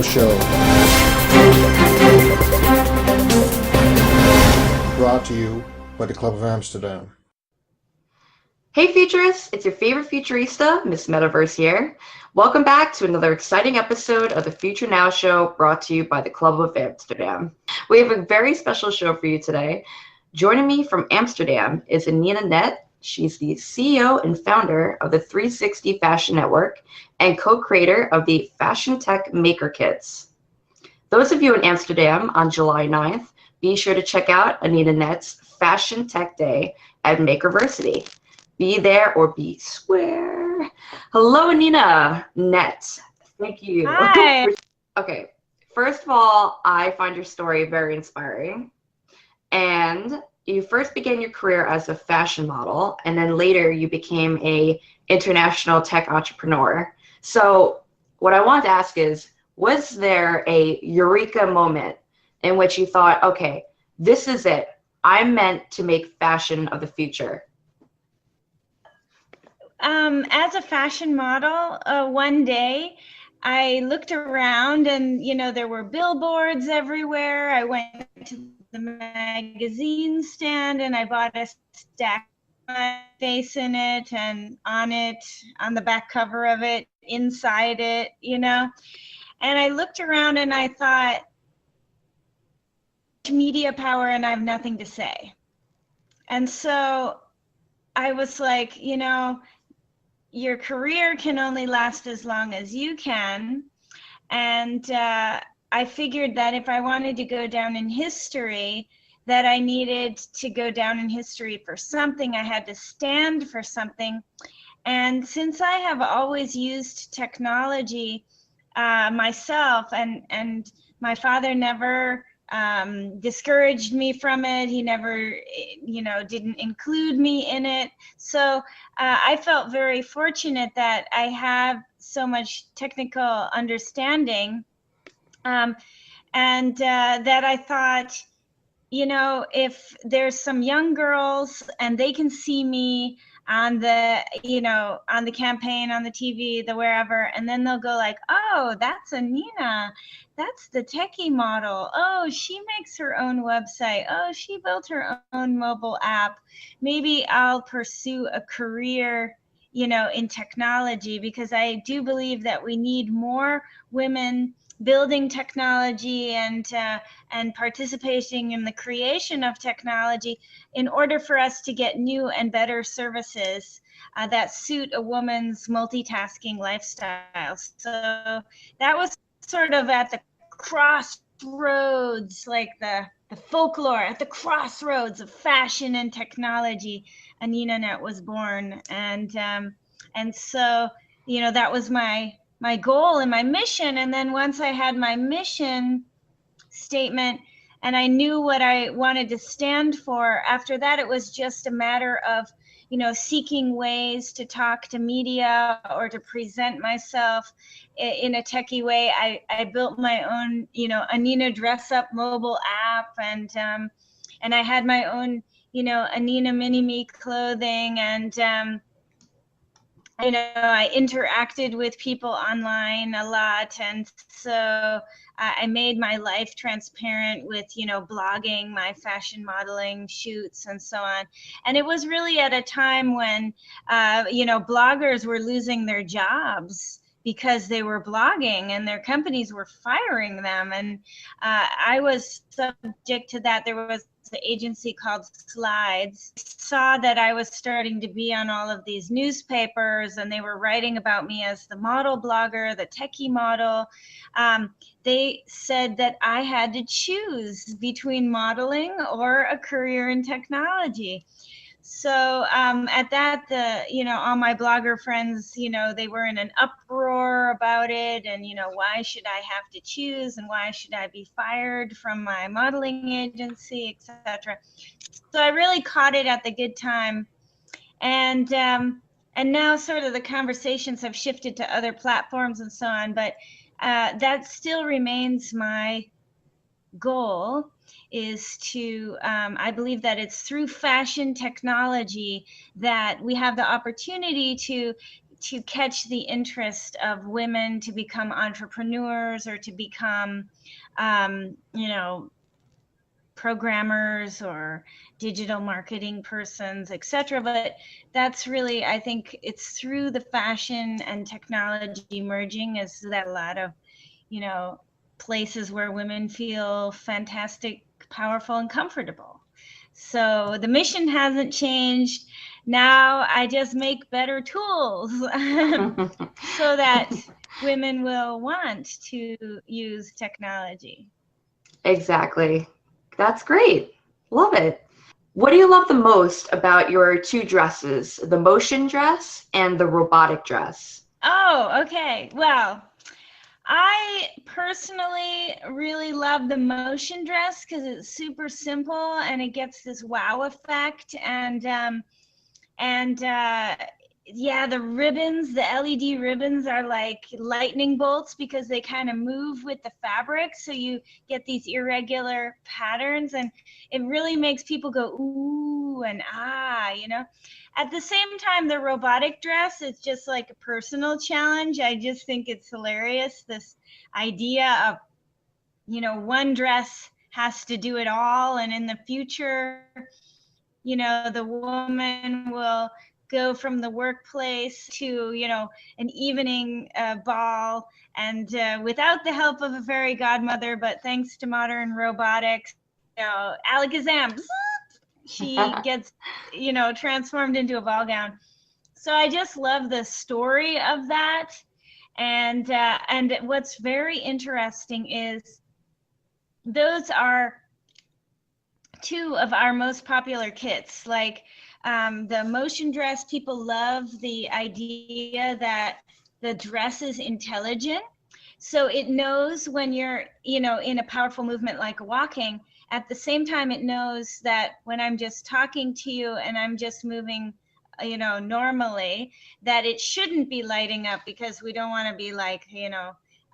Show. Brought to you by the Club of Amsterdam. Hey Futurists, it's your favorite Futurista, Miss Metaverse here. Welcome back to another exciting episode of the Future Now Show brought to you by the Club of Amsterdam. We have a very special show for you today. Joining me from Amsterdam is Anina Net. She's the CEO and founder of the 360 Fashion Network and co-creator of the Fashion Tech Maker Kits. Those of you in Amsterdam on July 9th, be sure to check out Anina Net's Fashion Tech Day at Makerversity. Be there or be square. Hello, Anina Net. Thank you. Hi. Okay, first of all, I find your story very inspiring. And you first began your career as a fashion model, and then later you became an international tech entrepreneur. So what I want to ask is, was there a eureka moment in which you thought, okay, this is it. I'm meant to make fashion of the future? As a fashion model, one day I looked around and, there were billboards everywhere. I went to the magazine stand and I bought a stack with my face in it and on the back cover of it, inside it, and I looked around and I thought, media power and I have nothing to say. And so I was like, your career can only last as long as you can. And I figured that if I wanted to go down in history, that I needed to go down in history for something. I had to stand for something. And since I have always used technology myself, and my father never discouraged me from it. He never, didn't include me in it. So I felt very fortunate that I have so much technical understanding, and that I thought, if there's some young girls and they can see me on the, on the campaign, on the TV, the wherever, and then they'll go like, oh, that's Anina. That's the techie model. Oh, she makes her own website. Oh, she built her own mobile app. Maybe I'll pursue a career, in technology, because I do believe that we need more women building technology and participating in the creation of technology in order for us to get new and better services that suit a woman's multitasking lifestyle. So that was sort of at the crossroads, like the folklore, at the crossroads of fashion and technology, Anina Net was born. And so, that was my goal and my mission. And then once I had my mission statement and I knew what I wanted to stand for, after that, it was just a matter of, seeking ways to talk to media or to present myself in a techie way. I built my own, Anina Dress Up mobile app, and I had my own, Anina Mini Me clothing, and I interacted with people online a lot. And so I made my life transparent with, blogging, my fashion modeling shoots and so on. And it was really at a time when, bloggers were losing their jobs because they were blogging and their companies were firing them. And I was subject to that. There was an agency called Slides. Saw that I was starting to be on all of these newspapers and they were writing about me as the model blogger, the techie model. They said that I had to choose between modeling or a career in technology. So at that, all my blogger friends, they were in an uproar about it, and, why should I have to choose, and why should I be fired from my modeling agency, etc. So I really caught it at the good time. And now sort of the conversations have shifted to other platforms and so on, but that still remains my goal, is to, I believe that it's through fashion technology that we have the opportunity to to catch the interest of women to become entrepreneurs or to become, programmers or digital marketing persons, etc. But that's really, I think it's through the fashion and technology merging is that a lot of, places where women feel fantastic, powerful, and comfortable. So the mission hasn't changed. Now I just make better tools so that women will want to use technology. Exactly. That's great. Love it. What do you love the most about your two dresses, the motion dress and the robotic dress? Oh, okay. Well, I personally really love the motion dress because it's super simple and it gets this wow effect. Yeah, the ribbons, the LED ribbons are like lightning bolts because they kind of move with the fabric. So you get these irregular patterns and it really makes people go, ooh, and ah, At the same time, the robotic dress is just like a personal challenge. I just think it's hilarious. This idea of, one dress has to do it all. And in the future, the woman will go from the workplace to, an evening ball and without the help of a fairy godmother, but thanks to modern robotics, alakazam, she gets, transformed into a ball gown. So I just love the story of that. And what's very interesting is those are two of our most popular kits. Like the motion dress, people love the idea that the dress is intelligent. So it knows when you're, in a powerful movement like walking. At the same time, it knows that when I'm just talking to you and I'm just moving, normally, that it shouldn't be lighting up because we don't want to be like,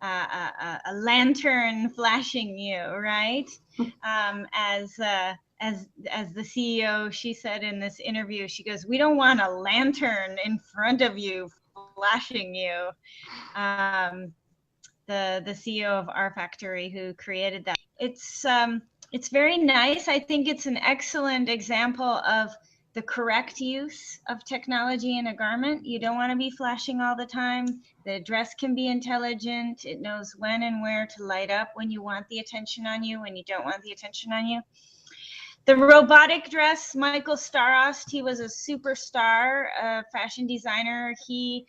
a lantern flashing you, right? As the CEO, she said in this interview, she goes, "We don't want a lantern in front of you flashing you." The CEO of Our Factory, who created that. It's very nice. I think it's an excellent example of the correct use of technology in a garment. You don't want to be flashing all the time. The dress can be intelligent. It knows when and where to light up when you want the attention on you, when you don't want the attention on you. The robotic dress, Michael Starost, he was a superstar, fashion designer. He,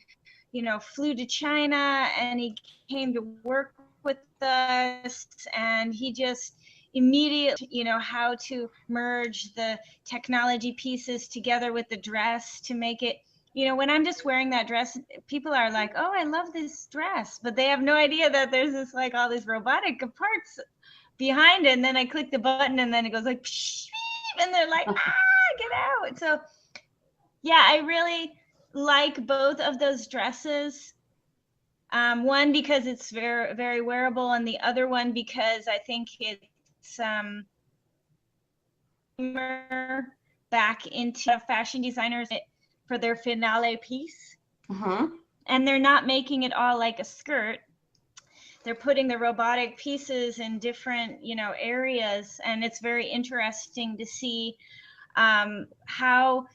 flew to China and he came to work with us and he just immediately, how to merge the technology pieces together with the dress to make it, when I'm just wearing that dress, people are like, "Oh, I love this dress," but they have no idea that there's this like all these robotic parts behind it. And then I click the button and then it goes like, and they're like, get out. So yeah, I really like both of those dresses. One because it's very, very wearable, and the other one because I think it's back into fashion designers for their finale piece. Mm-hmm. And they're not making it all like a skirt. They're putting the robotic pieces in different, areas, and it's very interesting to see how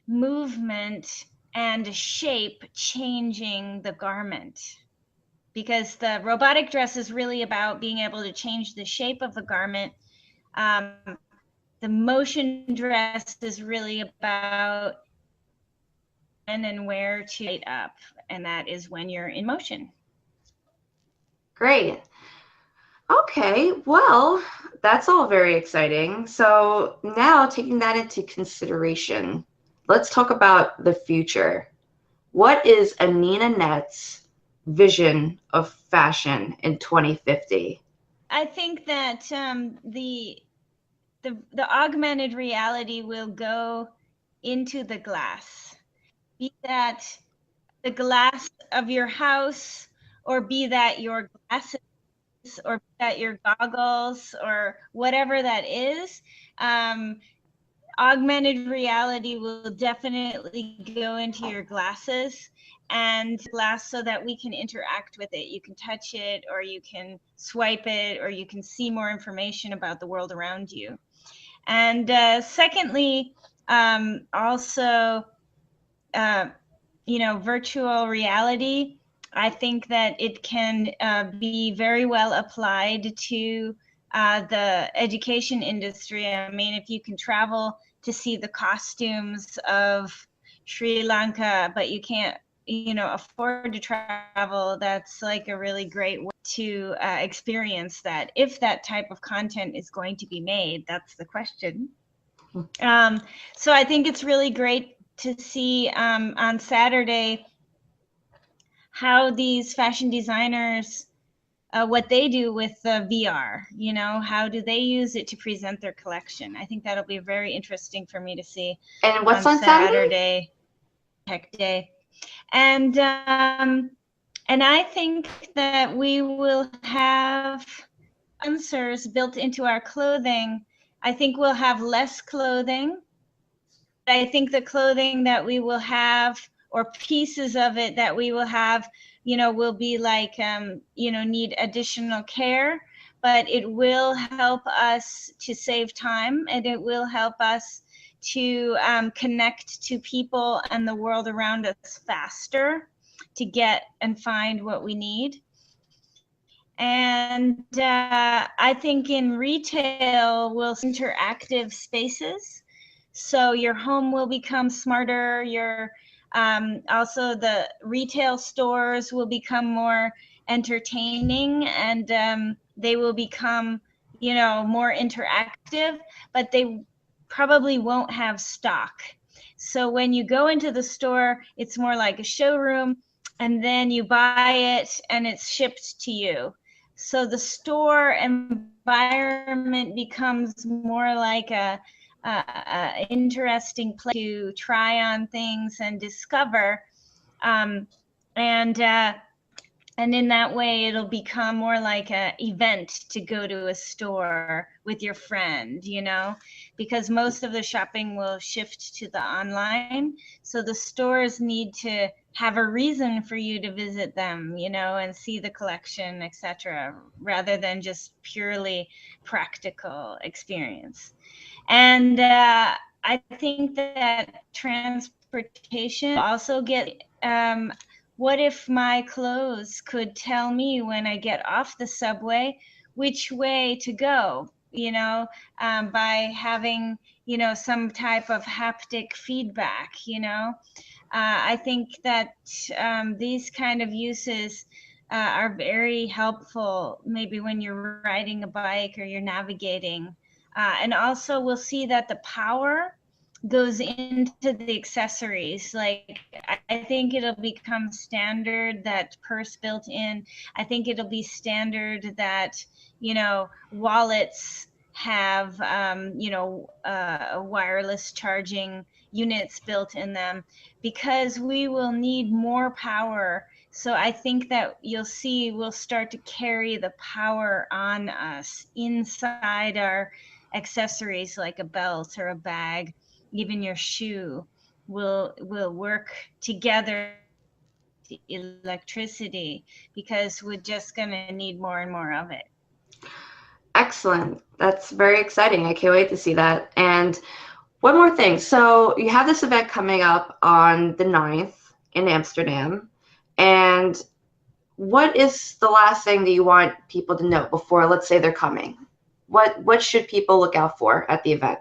movement and shape changing the garment, because the robotic dress is really about being able to change the shape of the garment. The motion dress is really about when and where to light up, and that is when you're in motion. Great. Okay, well, that's all very exciting. So now taking that into consideration, let's talk about the future. What is Anina Nett's vision of fashion in 2050? I think that the augmented reality will go into the glass, be that the glass of your house, or be that your glasses, or be that your goggles, or whatever that is. augmented reality will definitely go into your glasses, and glass, so that we can interact with it. You can touch it, or you can swipe it, or you can see more information about the world around you. And secondly, also, virtual reality, I think that it can be very well applied to the education industry. I mean, if you can travel to see the costumes of Sri Lanka, but you can't, afford to travel, that's like a really great way to experience that. If that type of content is going to be made, that's the question. So I think it's really great to see on Saturday how these fashion designers, what they do with VR, how do they use it to present their collection? I think that'll be very interesting for me to see. And what's on Saturday? Tech Day. And I think that we will have answers built into our clothing. I think we'll have less clothing. I think the clothing that we will have, or pieces of it that we will have, will be like, need additional care, but it will help us to save time, and it will help us to connect to people and the world around us faster, to get and find what we need. And I think in retail, we'll see interactive spaces. So your home will become smarter. Also the retail stores will become more entertaining, and they will become, more interactive, but they probably won't have stock. So when you go into the store, it's more like a showroom, and then you buy it and it's shipped to you. So the store environment becomes more like a interesting place to try on things and discover, and in that way it'll become more like an event to go to a store with your friend, because most of the shopping will shift to the online. So the stores need to have a reason for you to visit them, and see the collection, etc., rather than just purely practical experience. And I think that transportation also get, what if my clothes could tell me when I get off the subway which way to go, by having, some type of haptic feedback, I think that these kind of uses are very helpful, maybe when you're riding a bike or you're navigating. And also we'll see that the power goes into the accessories. Like, I think it'll become standard that purse built in. I think it'll be standard that, wallets have, wireless charging units built in them, because we will need more power. So I think that you'll see we'll start to carry the power on us inside our accessories, like a belt or a bag. Even your shoe will work together, electricity, because we're just going to need more and more of it. Excellent. That's very exciting. I can't wait to see that. And one more thing. So you have this event coming up on the 9th in Amsterdam. And what is the last thing that you want people to know before, let's say, they're coming? What should people look out for at the event?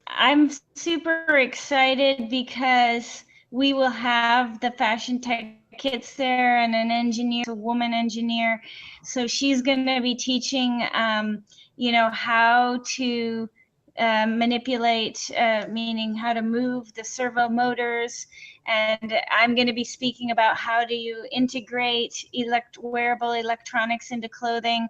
I'm super excited because we will have the fashion tech kits there, and an engineer, a woman engineer. So she's going to be teaching, how to manipulate, meaning how to move the servo motors. And I'm going to be speaking about how do you integrate wearable electronics into clothing.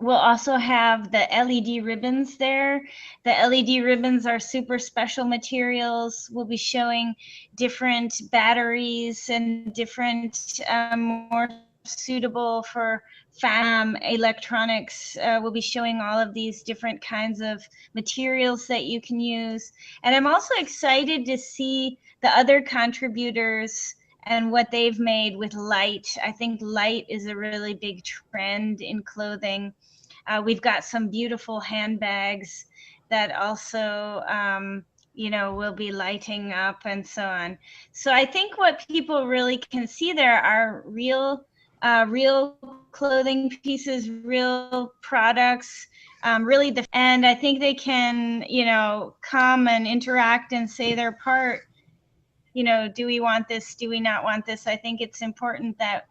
We'll also have the LED ribbons there. The LED ribbons are super special materials. We'll be showing different batteries and different more suitable for electronics. We'll be showing all of these different kinds of materials that you can use. And I'm also excited to see the other contributors and what they've made with light. I think light is a really big trend in clothing. We've got some beautiful handbags that also, will be lighting up and so on. So I think what people really can see there are real clothing pieces, real products, and I think they can, come and interact and say their part. Do we want this? Do we not want this? I think it's important that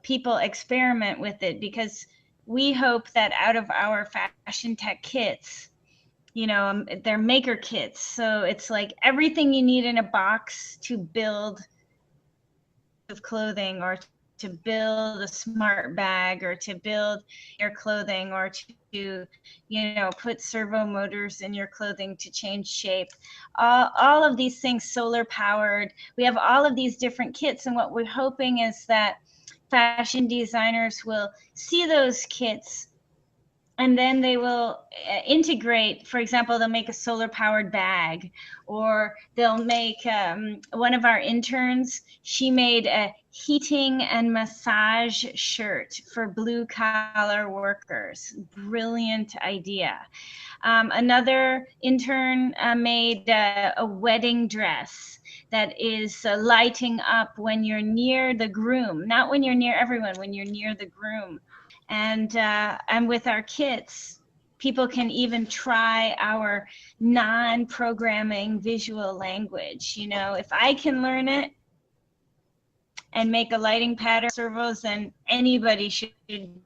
people experiment with it, because we hope that out of our Fashion Tech kits, they're maker kits. So it's like everything you need in a box to build of clothing, or to build a smart bag, or to build your clothing, or to put servo motors in your clothing to change shape. All of these things solar powered. We have all of these different kits, and what we're hoping is that fashion designers will see those kits, and then they will integrate. For example, they'll make a solar powered bag, or they'll make, one of our interns, she made a heating and massage shirt for blue collar workers. Brilliant idea. Another intern made a wedding dress that is lighting up when you're near the groom, not when you're near everyone, when you're near the groom. And with our kits, people can even try our non-programming visual language. If I can learn it and make a lighting pattern servos, then anybody should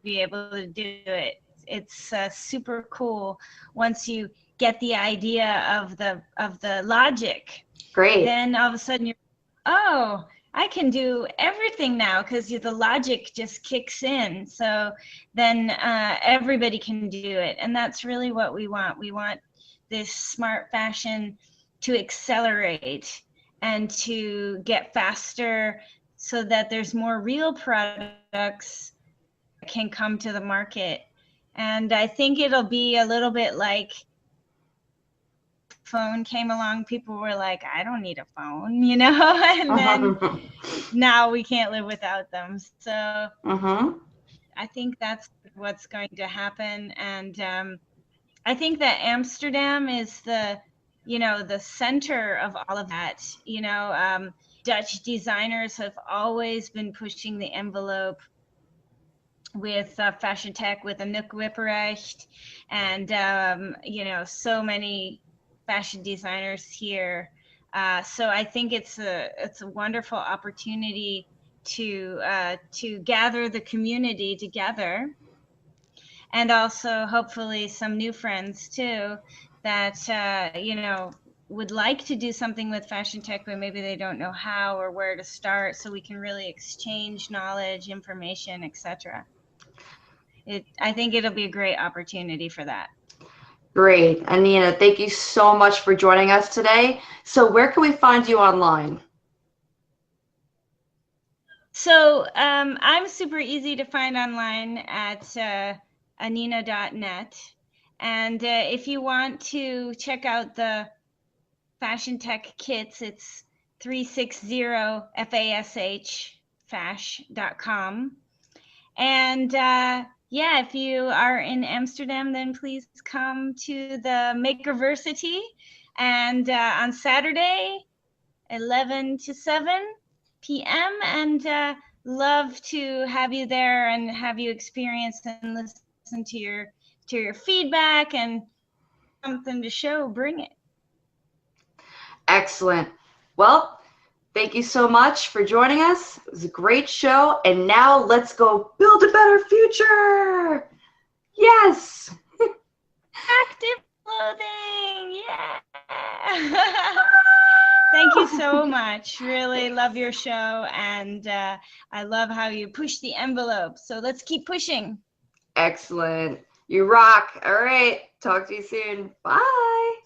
be able to do it. It's super cool once you get the idea of the logic. Great. Then all of a sudden I can do everything now, because the logic just kicks in. So then everybody can do it. And that's really what we want. We want this smart fashion to accelerate and to get faster, so that there's more real products that can come to the market. And I think it'll be a little bit like phone came along, people were like, I don't need a phone, and then now we can't live without them. So I think that's what's going to happen. And I think that Amsterdam is the center of all of that. Dutch designers have always been pushing the envelope with Fashion Tech, with Anouk Wipperecht, and so many fashion designers here. So I think it's a wonderful opportunity to gather the community together, and also hopefully some new friends too that would like to do something with Fashion Tech, but maybe they don't know how or where to start, so we can really exchange knowledge, information, etc. I think it'll be a great opportunity for that. Great. Anina, thank you so much for joining us today. So where can we find you online? So I'm super easy to find online at anina.net. And if you want to check out the Fashion Tech kits, it's 360fash.com. And if you are in Amsterdam, then please come to the Makerversity. And on Saturday, 11 to 7 p.m. And love to have you there and have you experience and listen to your feedback, and something to show, bring it. Excellent. Well, thank you so much for joining us. It was a great show. And now let's go build a better future. Yes. Active clothing. Yeah. Thank you so much. Really love your show. And I love how you push the envelope. So let's keep pushing. Excellent. You rock. All right. Talk to you soon. Bye.